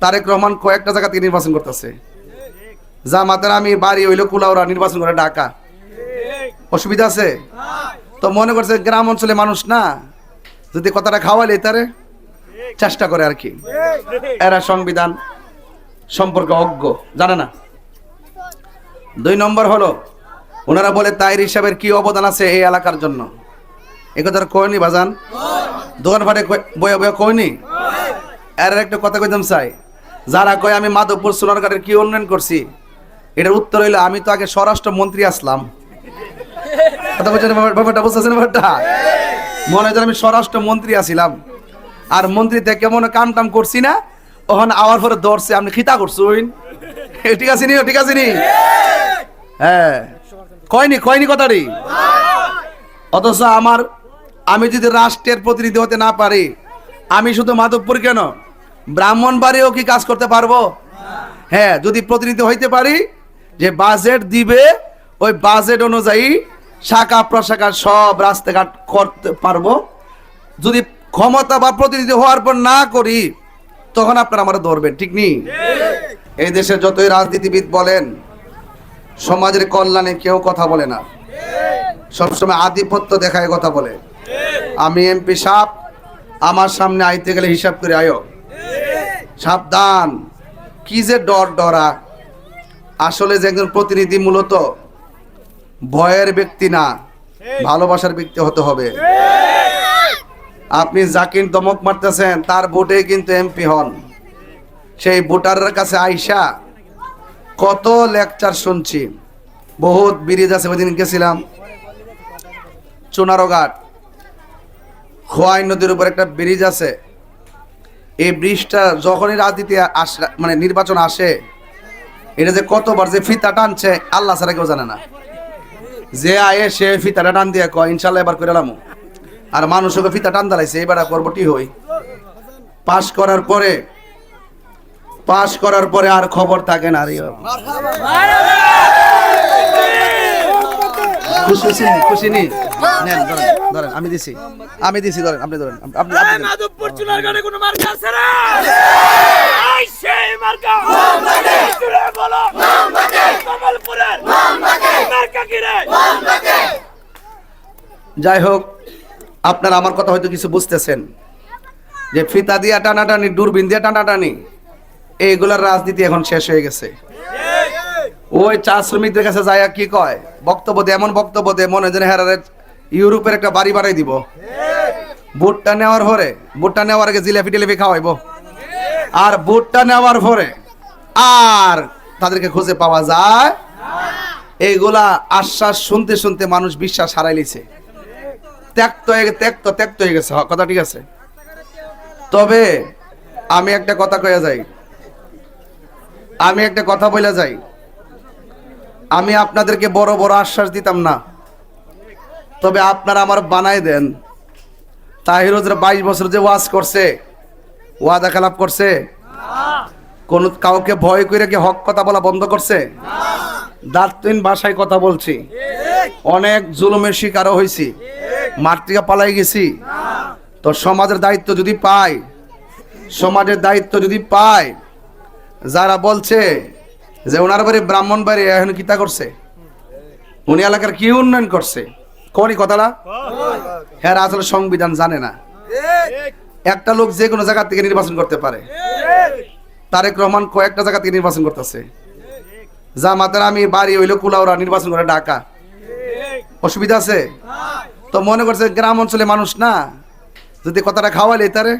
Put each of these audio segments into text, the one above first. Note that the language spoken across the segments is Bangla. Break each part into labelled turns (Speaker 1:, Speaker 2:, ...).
Speaker 1: তারেক রহমান কয়েকটা জায়গা থেকে নির্বাচন করতেছে। জামাতের আমি বাড়ি হইলো কুলাউড়া, নির্বাচন করে ঢাকা। অসুবিধা আছে? তো মনে করছে গ্রাম অঞ্চলে মানুষ না, যদি কথাটা খাওয়ালে তারে চেষ্টা করে আর কি। এরা সংবিধান সম্পর্কে অজ্ঞ, জানে না। 2 নম্বর হলো ওনারা বলে তাইর হিসাবের কি অবদান আছে এই এলাকার জন্য। এ কথা কয়নি বাজান, দোকান ফাটে বয়ে বয়ে কয়নি। এর একটা কথা কইতাম চাই, যারা কয় আমি মাধবপুর সোনারঘাটের কি উন্নয়ন করছি, এটার উত্তর হইলো আমি তো আগে স্বরাষ্ট্র মন্ত্রী আসলাম। কথা বলছেন ব্যাপারটা, বুঝতেছেন ব্যাপারটা? মনে হয় আমি স্বরাষ্ট্র মন্ত্রী আছিলাম, আর মন্ত্রী থেকে মনে কাম টাম করছি না, ওখানে আওয়ার পরে দৌড়ছে আপনি খিতা করছুন। ঠিক আছে নি, ঠিক আছে নি? হ্যাঁ, কয়নি কথাটি। অথচ আমি যদি রাষ্ট্রের প্রতিনিধি হতে না পারি, আমি শুধু মাধবপুর কেন, ব্রাহ্মণবাড়িও কি কাজ করতে পারবো? হ্যাঁ, যদি প্রতিনিধি হইতে পারি, যে বাজেট দিবে ওই বাজেট অনুযায়ী শাখা প্রশাখা সব রাস্তাঘাট করতে পারবো। যদি ক্ষমতা বা প্রতিনিধি হওয়ার পর না করি, তখন আপনারা আমরা ধরবেন, ঠিক নেই? এই দেশে যতই রাজনীতিবিদ বলেন, সমাজের কল্যাণে কেউ কথা বলে না, সবসময় আধিপত্য দেখায় কথা বলে। আমি এমপি সাহেব, আমার সামনে আইতে গেলে হিসাব করে আয়ো, সাবধান। কি যে ডরা। আসলে যে একজন প্রতিনিধি মূলত ভয়ের ব্যক্তি না, ভালোবাসার ব্যক্তি হতে হবে। আপনি যাকে দমক মারতেছেন তার ভোটে কিন্তু এমপি হন। সেই ভোটারের কাছে আইসা কত লেকচার শুনছি, বহুত ব্রিজ আছে। ওইদিন গেছিলাম চুনারঘাট, খোয়াই নদীর উপর একটা ব্রিজ আছে। এই ব্রিজটা যখনই রাজনীতি মানে নির্বাচন আসে, এটা যে কতবার যে ফিতা টানছে আল্লাহ ছাড়া কেউ জানে না। যে আয়ে সে ফিতাটা টান দিয়ে কয় ইনশাল্লাহ এবার করে এলাম, আর মানুষকে ফিতা টান দাঁড়াইছে এবার করবটি হই। পাশ করার পরে আর খবর থাকে না। খুশি নি? নেন, ধরেন, আমি দিছি, ধরেন, আপনি ধরেন, আপনি
Speaker 2: মাধবপুর চুনারঘাটে কোনো মার্কা আছে না? এই সেই মার্কা জুড়ে বলো, কমলপুরের মার্কা কি রে?
Speaker 1: যাই হোক, আপনারা আমার কথা হয়তো কিছু বুঝতেছেন, যে ফিতা দিয়া টানাটানি, দূরবীন দিয়া টানাটানি, এইগুলার রাজনীতি এখন শেষ হয়ে গেছে। ওই চা শ্রমিকদের কাছে যায় কি কয়, বক্তব্য দেয়, এমন বক্তব্য দেয় মনে হয় হেরারে ইউরোপের একটা বাড়ি বানাই দিব। ভোটটা নেওয়ার আগে জিলাপি টিলাপি খাওয়াইবো, আর ভোটটা নেওয়ার পরে আর তাদেরকে খুঁজে পাওয়া যায়। এইগুলা আশ্বাস শুনতে শুনতে মানুষ বিশ্বাস হারাই লিছে, ত্যাক্ত হয়ে গেছে। কথা ঠিক আছে। তবে আমি একটা কথা বলে যাই, আমি আপনাদেরকে বড় বড় আশ্বাস দিতাম না, তবে আপনারা আমার বানাই দেন। তাহির 22 বছর যে ওয়াজ করছে, ওয়াদা খেলাপ করছে, কোন কাউকে ভয় করে কি হক কথা বলা বন্ধ করছে? দাঁতহীন ভাষায় কথা বলছি, অনেক জুলুমের শিকারও হয়েছি, মাঠ থেকে পালাই গেছি। তো সমাজের দায়িত্ব যদি পাই, যারা বলছে যে ওনার বাড়ি ব্রাহ্মণবাড়ি এখন কিতা করছে, উনি এলাকার কি উন্নয়ন করছে, কোনই কথাটা হ্যাঁ আসলে সংবিধান জানে না। একটা লোক যে কোনো জায়গা থেকে নির্বাচন করতে পারে। তারেক রহমান কয়েকটা জায়গা থেকে নির্বাচন করতেছে। জামাতের আমি বাড়ি হইলো কুলাউড়া, নির্বাচন করে ঢাকা। অসুবিধা আছে? তো মনে করছে গ্রাম অঞ্চলে মানুষ না, যদি কথাটা খাওয়ালে তারে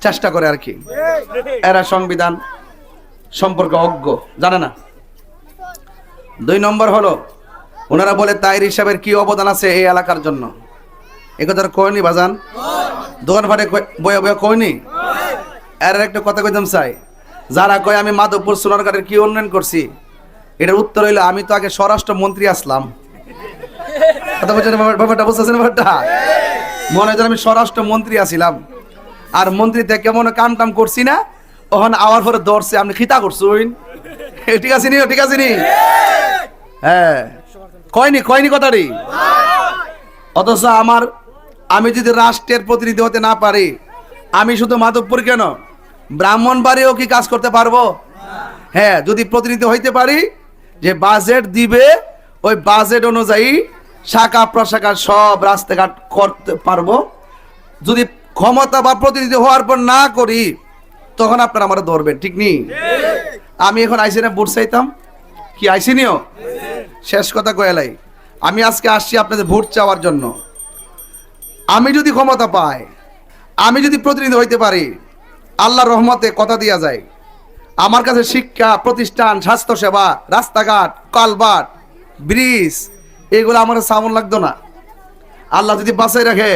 Speaker 1: চেষ্টা করে আর কি। এরা সংবিধান সম্পর্কে অজ্ঞ, জানে না। 2 নম্বর হলো ওনারা বলে তাইর হিসাবের কি অবদান আছে এই এলাকার জন্য। এ কথা কয়নি বাজান, দোকান ফাটে বয়ে বয়ে কয়নি। এর একটা কথা কইতাম চাই, যারা কয় আমি মাধবপুর সোনারঘাটের কি উন্নয়ন করছি, এটার উত্তর হইলো আমি তো আগে স্বরাষ্ট্র মন্ত্রী আসলাম। কথা বলছেন ব্যাপারটা, বুঝতেছেন ব্যাপারটা? মনে হয় আমি স্বরাষ্ট্র মন্ত্রী আছিলাম, আর মন্ত্রী থেকে মনে কাম টাম করছি না, ওখানে আওয়ার পরে দৌড়ছে আপনি খিতা করছুন। ঠিক আছে নি, ঠিক আছে নি? হ্যাঁ, কয়নি কথাটি। অথচ আমি যদি রাষ্ট্রের প্রতিনিধি হতে না পারি, আমি শুধু মাধবপুর কেন, ব্রাহ্মণবাড়িও কি কাজ করতে পারবো? হ্যাঁ, যদি প্রতিনিধি হইতে পারি, যে বাজেট দিবে ওই বাজেট অনুযায়ী শাখা প্রশাখা সব রাস্তাঘাট করতে পারবো। যদি ক্ষমতা বা প্রতিনিধি হওয়ার পর না করি, তখন আপনারা আমরা ধরবেন, ঠিক নেই? আমি এখন আইসি না ভোট চাইতাম, কি আইসি নিও? শেষ কথা কয়েলাই, আমি আজকে আসছি আপনাদের ভোট চাওয়ার জন্য। আমি যদি ক্ষমতা পাই, আমি যদি প্রতিনিধি হইতে পারি, আল্লাহর রহমতে কথা দিয়া যায়, আমার কাছে শিক্ষা প্রতিষ্ঠান, স্বাস্থ্যসেবা, রাস্তাঘাট, কালভার্ট, ব্রিজ, এগুলো আমার সামন লাগতো না। আল্লাহ যদি বাঁচাই রাখে,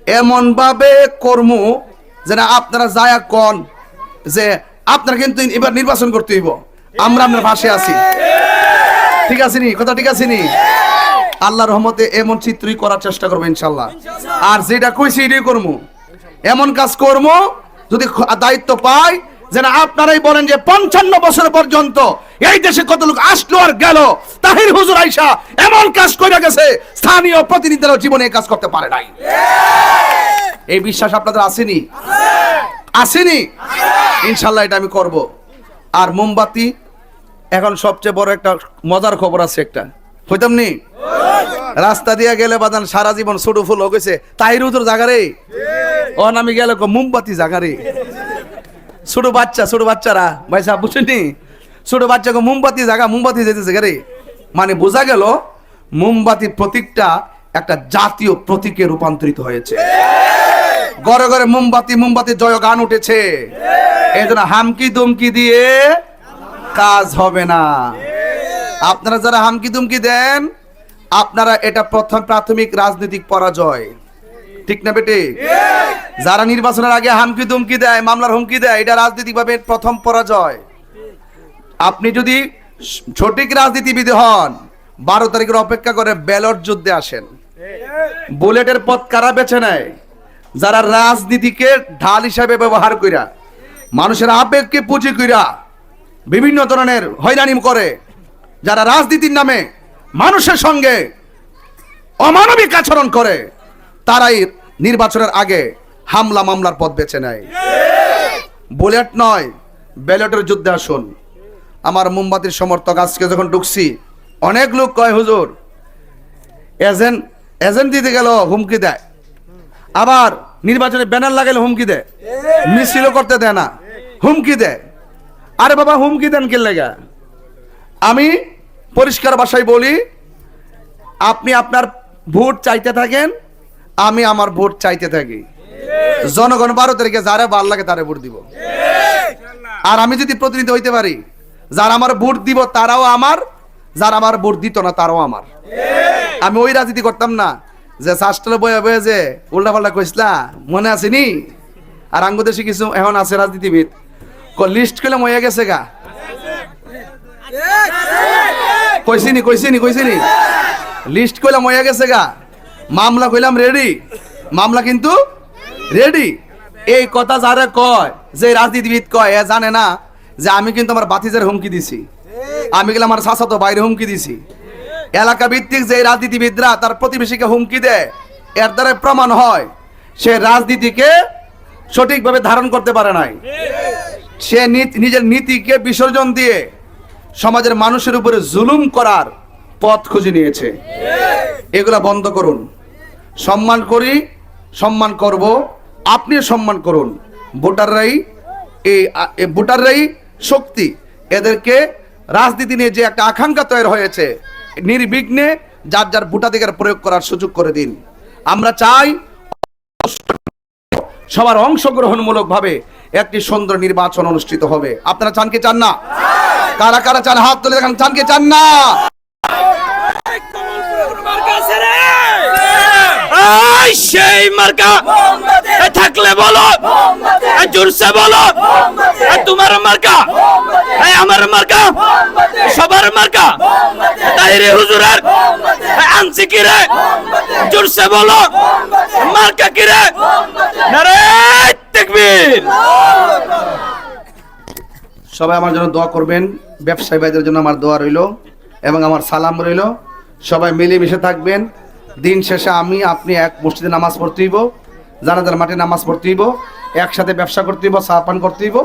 Speaker 1: এমন ভাবে কর্ম যেন আপনারা যায় কন যে আপনারা কিন্তু এবার নির্বাচন করতে হইব, আমরা আপনার পাশে আছি। ঠিক আছে নি কথা? ঠিক আছে নি? আল্লাহর রহমতে এমন চিত্রই করার চেষ্টা করবো ইনশাল্লাহ। আর যেটা কইছি এটাই করবো, এমন কাজ করবো যদি দায়িত্ব পাই, যেন আপনারাই বলেন যে 55 বছর পর্যন্ত এই দেশে কত লোক আসলো আর গেল, তাহির হুজুর আইসা এমন কাজ করে গেছে, স্থানীয় প্রতিনিধিরা জীবনে এই কাজ করতে পারে নাই। এই বিশ্বাস আপনাদের আসেনি? আসেনি? ইনশাল্লাহ এটা আমি করব। আর মোমবাতি, এখন সবচেয়ে বড় একটা মজার খবর আছে, একটা হইতাম নি, রাস্তা দিয়ে গেলে বাদান সারা জীবন ছোট ফুল হয়ে গেছে, তাহির হুজুর জাগারে ও আমি গেলে মোমবাতি জাগারে। ছোট বাচ্চারা ভাই সাহেব বুঝছেনি, ছোট বাচ্চাকে মোমবাতি জাগা, মোমবাতি যেতেছে গারে। মানে বোঝা গেল মোমবাতির প্রতীকটা একটা জাতীয় প্রতীকে রূপান্তরিত হয়েছে। ঘরে ঘরে মোমবাতি জয় গান উঠেছে। এই জন্য হামকি দুমকি দিয়ে কাজ হবে না। আপনারা যারা হামকি দুমকি দেন, আপনারা এটা প্রথম প্রাথমিক রাজনৈতিক পরাজয়, ঠিক না বেটে? যারা নির্বাচনের আগে হামকি দুমকি দেয়, মামলার হুমকি দেয়, এটা রাজনৈতিকভাবে প্রথম পরাজয়। আপনি যদি সঠিক রাজনীতিবিদ হন, 12 তারিখের অপেক্ষা করে ব্যালট যুদ্ধে আসেন। বুলেটের পথ কারা বেছে নেয়? যারা রাজনীতিকে ঢাল হিসাবে ব্যবহার কইরা, মানুষের আবেগকে পুঁজি কইরা বিভিন্ন ধরনের হয়রানি করে, যারা রাজনীতির নামে মানুষের সঙ্গে অমানবিক আচরণ করে, তারাই নির্বাচনের আগে হামলা মামলার পথ বেছে নেয়। বুলেট নয়, ব্যালটের যুদ্ধে আসুন। আমার মোমবাতির সমর্থক আজকে যখন ঢুকছি, অনেক লোক কয় হুজুর এজেন্ট দিতে গেল হুমকি দেয়, আবার নির্বাচনে ব্যানার লাগাইলে হুমকি দেয়, মিছিলও করতে দেয় না, হুমকি দেয়। আরে বাবা, হুমকি দেন কে লাগা? আমি পরিষ্কার ভাষায় বলি, আপনি আপনার ভোট চাইতে থাকেন, আমি আমার ভোট চাইতে থাকি। জনগণ 12 তারিখে যারা ভাল লাগে তারা ভোট দিব। আর আমি যদি প্রতিনিধি হইতে পারি, যারা আমার ভোট দিব তারাও আমার, যারা আমার ভোট দিত না তারাও আমার। আমি ওই রাজনীতি করতাম না যে শাস্ত্র বয়ে বয়ে যে উল্টা পাল্টা কইসলা, মনে আসেনি? আর আঙ্গ দেশে কিছু এখন আছে রাজনীতিবিদ, লিস্ট করলাম হয়ে গেছে গা, কইছিনি লিস্ট কইলাম হয়ে গেছে গা, মামলা কইলাম রেডি, মামলা কিন্তু রেডি। এই কথা যারা কয়, যে রাজনীতিবিদ কয়, এ জানে না যে আমি কিন্তু আমার বাতিজের হুমকি দিছি, আমি গেলাম আমার চাচাতো বাইরে হুমকি দিছি। এলাকা ভিত্তিক যে রাজনীতিবিদরা তার প্রতিবেশীকে হুমকি দেয়, এর দ্বারা প্রমাণ হয় সে রাজনীতিকে সঠিকভাবে ধারণ করতে পারে নাই। সে নিজের নীতিকে বিসর্জন দিয়ে সমাজের মানুষের উপরে জুলুম করার পথ খুঁজে নিয়েছে। এগুলা বন্ধ করুন। সম্মান করি, সম্মান করব, আপনি সম্মান করুন। ভোটাররাই শক্তি। এদেরকে রাজনীতি নিয়ে যে একটা আকাঙ্ক্ষা তৈরি হয়েছে, নির্বিঘ্নে যার যার ভোটাধিকার প্রয়োগ করার সুযোগ করে দিন। আমরা চাই সবার অংশগ্রহণমূলক ভাবে একটি সুন্দর নির্বাচন অনুষ্ঠিত হবে। আপনারা চান কি চান না? কারা কারা চান হাত তুলে দেখান, চান কি চান না?
Speaker 2: সেই মার্কা থাকলে বলো, জোরসে বলো, তোমার মার্কা, আমার মার্কা, সবার মার্কা, তাহির হুজুরের আনছি কি রে? জোরসে বলো, মার্কা কি রে? নারে তাকবীর।
Speaker 1: সবাই আমার জন্য দোয়া করবেন। ব্যবসায়ী ভাইদের জন্য আমার দোয়া রইল এবং আমার সালাম রইল। সবাই মিলেমিশে থাকবেন। দিন শেষে আমি আপনি এক মসজিদে নামাজ পড়তে হইব। জানাজার মাঠে নামাজ পড়তে হইব, একসাথে ব্যবসা করতে হইব, চা পান করতে হইব।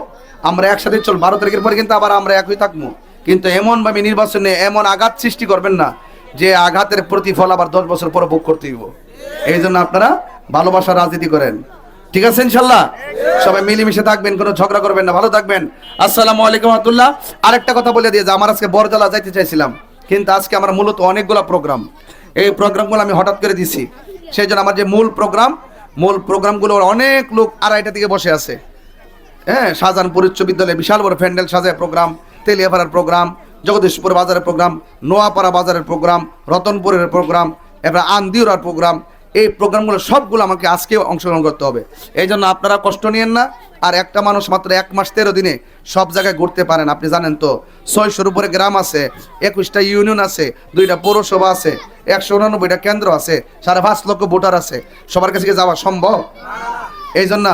Speaker 1: আমরা একসাথে চল, 12 তারিখের পরে কিন্তু আবার আমরা একই থাকবো। কিন্তু এমনভাবে নির্বাচনে এমন আঘাত সৃষ্টি করবেন না যে আঘাতের প্রতিফল আবার 10 বছর পরে ভোগ করতে হইব। এই জন্য আপনারা ভালোবাসার রাজনীতি করেন, ঠিক আছে ইনশাল্লাহ? সবাই মিলেমিশে থাকবেন, কোনো ঝগড়া করবেন না, ভালো থাকবেন। আসসালামু আলাইকুম রাহমাতুল্লাহ। আরেকটা কথা বলে দিয়ে যে আমার আজকে বরজলা যাইতে চাইছিলাম, কিন্তু আজকে আমার মূলত অনেকগুলো প্রোগ্রাম, এই প্রোগ্রামগুলো আমি হঠাৎ করে দিছি। সেই জন্য আমার যে মূল প্রোগ্রামগুলো অনেক লোক আড়াইটা দিকে বসে আছে। হ্যাঁ, শাহজাহানপুর উচ্চ বিদ্যালয়ে বিশাল বড় প্যান্ডেল সাজায় প্রোগ্রাম, তেলিয়াপাড়ার প্রোগ্রাম, জগদীশপুর বাজারের প্রোগ্রাম, নোয়াপাড়া বাজারের প্রোগ্রাম, রতনপুরের প্রোগ্রাম, এবার আন্দিউরার প্রোগ্রাম। এই প্রোগ্রামগুলো সবগুলো আমাকে আজকে অংশগ্রহণ করতে হবে। এই জন্য আপনারা কষ্ট নিয়েন না। আর একটা মানুষ মাত্র 1 মাস 13 দিনে সব জায়গায় ঘুরতে পারেন। আপনি জানেন তো 600-র উপরে গ্রাম আছে, 21টা ইউনিয়ন আছে, 2টা পৌরসভা আছে, 189টা কেন্দ্র আছে, 5.5 লক্ষ ভোটার আছে। সবার কাছে কি যাওয়া সম্ভব? এই জন্য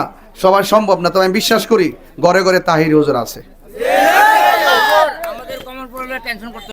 Speaker 1: সবাই সম্ভব না, তবে আমি বিশ্বাস করি ঘরে ঘরে তাহির হুজুর আছে।
Speaker 3: আমাদের কমল পড়লে টেনশন করতে